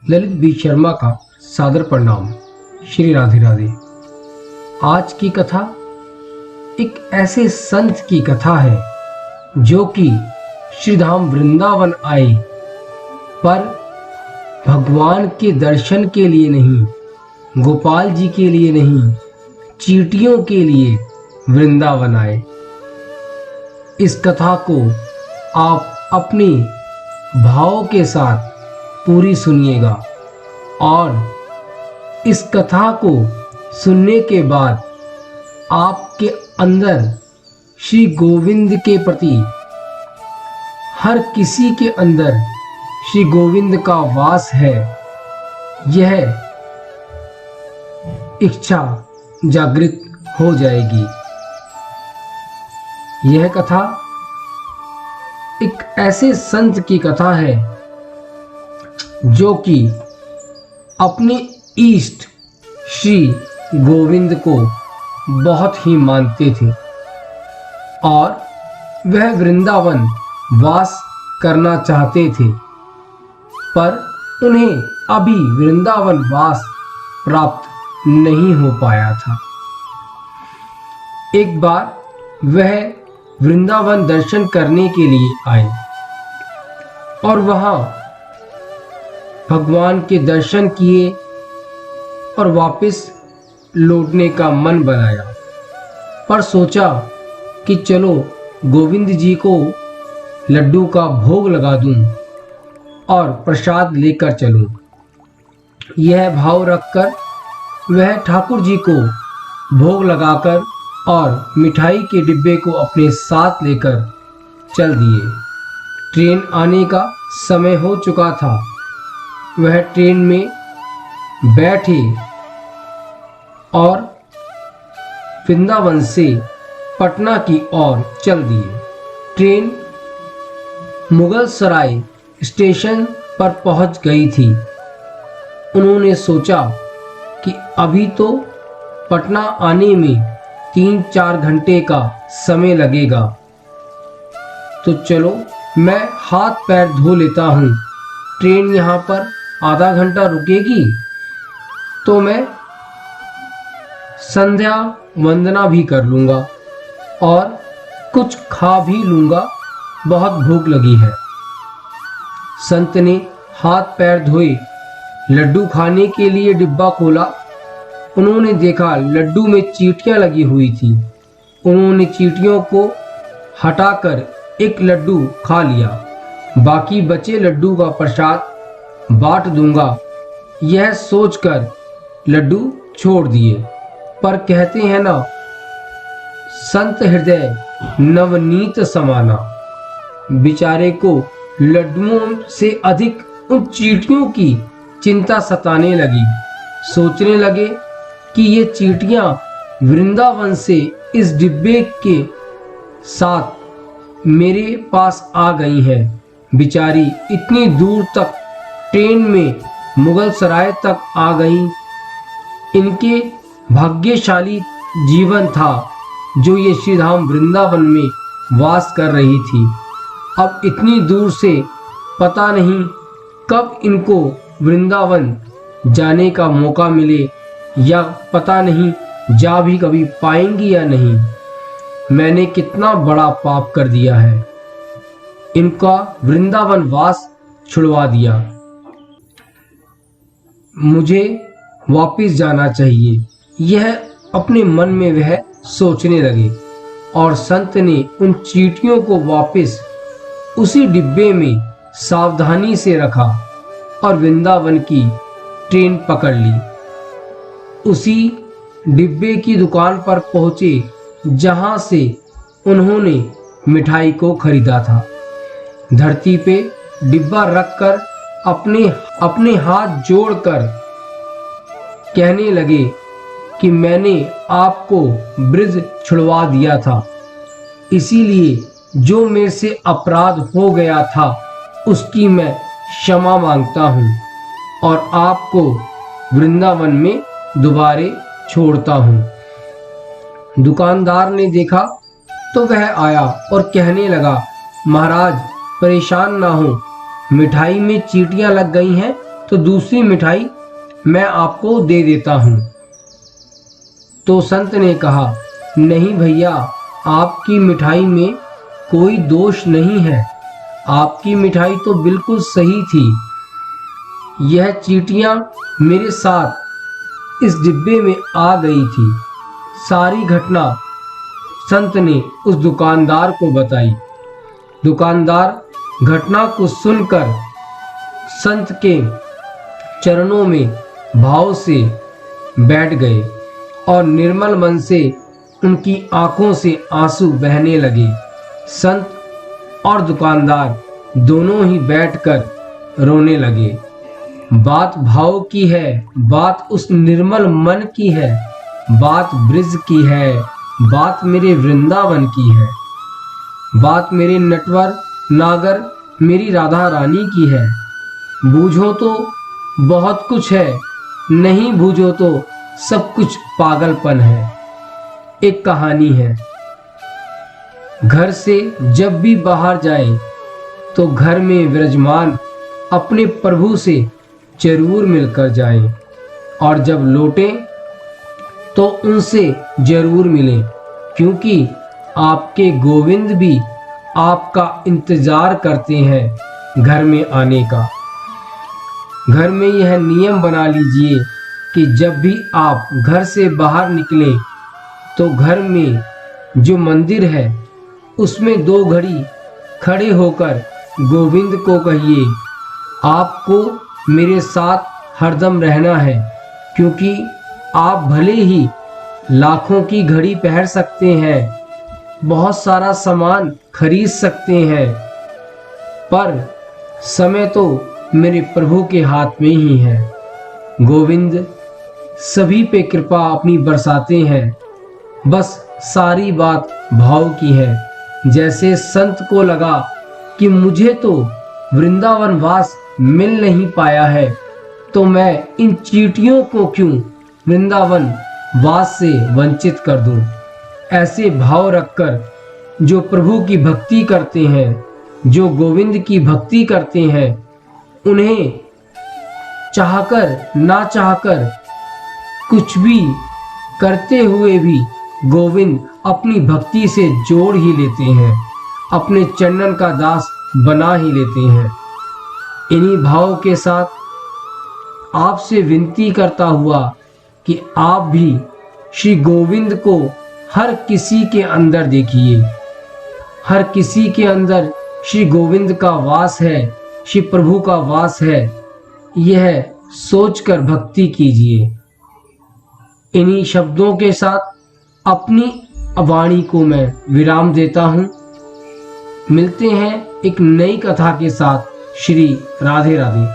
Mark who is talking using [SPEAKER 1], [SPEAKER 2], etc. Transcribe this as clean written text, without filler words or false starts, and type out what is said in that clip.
[SPEAKER 1] Lalit B Sharma का सादर प्रणाम। श्री राधे राधे। आज की कथा एक ऐसे संत की कथा है जो कि श्रीधाम वृंदावन आए, पर भगवान के दर्शन के लिए नहीं, गोपाल जी के लिए नहीं, चींटियों के लिए वृंदावन आए। इस कथा को आप अपने भाव के साथ पूरी सुनिएगा और इस कथा को सुनने के बाद आपके अंदर श्री गोविंद के प्रति, हर किसी के अंदर श्री गोविंद का वास है, यह इच्छा जागृत हो जाएगी। यह कथा एक ऐसे संत की कथा है जो कि अपने इष्ट श्री गोविंद को बहुत ही मानते थे और वह वृंदावन वास करना चाहते थे, पर उन्हें अभी वृंदावन वास प्राप्त नहीं हो पाया था। एक बार वह वृंदावन दर्शन करने के लिए आए और वहां भगवान के दर्शन किए और वापस लौटने का मन बनाया, पर सोचा कि चलो गोविंद जी को लड्डू का भोग लगा दूं और प्रसाद लेकर चलूं। यह भाव रखकर वह ठाकुर जी को भोग लगाकर और मिठाई के डिब्बे को अपने साथ लेकर चल दिए। ट्रेन आने का समय हो चुका था। वह ट्रेन में बैठे और वृंदावन से पटना की ओर चल दिए। ट्रेन मुगल सराय स्टेशन पर पहुंच गई थी। उन्होंने सोचा कि अभी तो पटना आने में 3-4 घंटे का समय लगेगा, तो चलो मैं हाथ पैर धो लेता हूँ। ट्रेन यहाँ पर आधा घंटा रुकेगी तो मैं संध्या वंदना भी कर लूँगा और कुछ खा भी लूँगा, बहुत भूख लगी है। संत ने हाथ पैर धोए, लड्डू खाने के लिए डिब्बा खोला। उन्होंने देखा लड्डू में चींटियां लगी हुई थी। उन्होंने चींटियों को हटाकर एक लड्डू खा लिया। बाकी बचे लड्डू का प्रसाद बांट दूंगा, यह सोचकर लड्डू छोड़ दिए। पर कहते हैं ना, संत हृदय नवनीत समाना। बेचारे को लड्डुओं से अधिक उन चींटियों की चिंता सताने लगी। सोचने लगे कि ये चींटियां वृंदावन से इस डिब्बे के साथ मेरे पास आ गई हैं। बेचारी इतनी दूर तक ट्रेन में मुगल सराय तक आ गई। इनके भाग्यशाली जीवन था जो ये श्रीधाम वृंदावन में वास कर रही थी। अब इतनी दूर से पता नहीं कब इनको वृंदावन जाने का मौका मिले, या पता नहीं जा भी कभी पाएंगी या नहीं। मैंने कितना बड़ा पाप कर दिया है, इनका वृंदावन वास छुड़वा दिया। मुझे वापस जाना चाहिए, यह अपने मन में वह सोचने लगे। और संत ने उन चींटियों को वापस उसी डिब्बे में सावधानी से रखा और वृंदावन की ट्रेन पकड़ ली। उसी डिब्बे की दुकान पर पहुंचे जहां से उन्होंने मिठाई को खरीदा था। धरती पे डिब्बा रखकर अपने हाथ जोड़कर कहने लगे कि मैंने आपको ब्रज छुड़वा दिया था, इसीलिए जो मेरे से अपराध हो गया था उसकी मैं क्षमा मांगता हूँ और आपको वृंदावन में दोबारे छोड़ता हूँ। दुकानदार ने देखा तो वह आया और कहने लगा, महाराज परेशान ना हो, मिठाई में चींटियां लग गई हैं, तो दूसरी मिठाई मैं आपको दे देता हूँ। तो संत ने कहा, नहीं भैया, आपकी मिठाई में कोई दोष नहीं है, आपकी मिठाई तो बिल्कुल सही थी। यह चींटियाँ मेरे साथ इस डिब्बे में आ गई थी। सारी घटना संत ने उस दुकानदार को बताई। दुकानदार घटना को सुनकर संत के चरणों में भाव से बैठ गए और निर्मल मन से उनकी आंखों से आंसू बहने लगे। संत और दुकानदार दोनों ही बैठकर रोने लगे। बात भाव की है, बात उस निर्मल मन की है, बात ब्रिज की है, बात मेरे वृंदावन की है, बात मेरे नटवर नागर मेरी राधा रानी की है। बूझो तो बहुत कुछ है, नहीं बूझो तो सब कुछ पागलपन है। एक कहानी है, घर से जब भी बाहर जाए तो घर में विराजमान अपने प्रभु से जरूर मिलकर जाए और जब लौटे तो उनसे जरूर मिलें, क्योंकि आपके गोविंद भी आपका इंतजार करते हैं घर में आने का। घर में यह नियम बना लीजिए कि जब भी आप घर से बाहर निकलें तो घर में जो मंदिर है उसमें 2 घड़ी खड़े होकर गोविंद को कहिए, आपको मेरे साथ हरदम रहना है, क्योंकि आप भले ही लाखों की घड़ी पहन सकते हैं, बहुत सारा सामान खरीद सकते हैं, पर समय तो मेरे प्रभु के हाथ में ही है। गोविंद सभी पे कृपा अपनी बरसाते हैं, बस सारी बात भाव की है। जैसे संत को लगा कि मुझे तो वृंदावन वास मिल नहीं पाया है, तो मैं इन चींटियों को क्यों वृंदावन वास से वंचित कर दूं। ऐसे भाव रखकर जो प्रभु की भक्ति करते हैं, जो गोविंद की भक्ति करते हैं, उन्हें चाहकर ना चाहकर कुछ भी करते हुए भी गोविंद अपनी भक्ति से जोड़ ही लेते हैं, अपने चरणन का दास बना ही लेते हैं। इन्हीं भाव के साथ आपसे विनती करता हुआ कि आप भी श्री गोविंद को हर किसी के अंदर देखिए। हर किसी के अंदर श्री गोविंद का वास है, श्री प्रभु का वास है, यह सोचकर भक्ति कीजिए। इन्हीं शब्दों के साथ अपनी वाणी को मैं विराम देता हूँ। मिलते हैं एक नई कथा के साथ। श्री राधे राधे।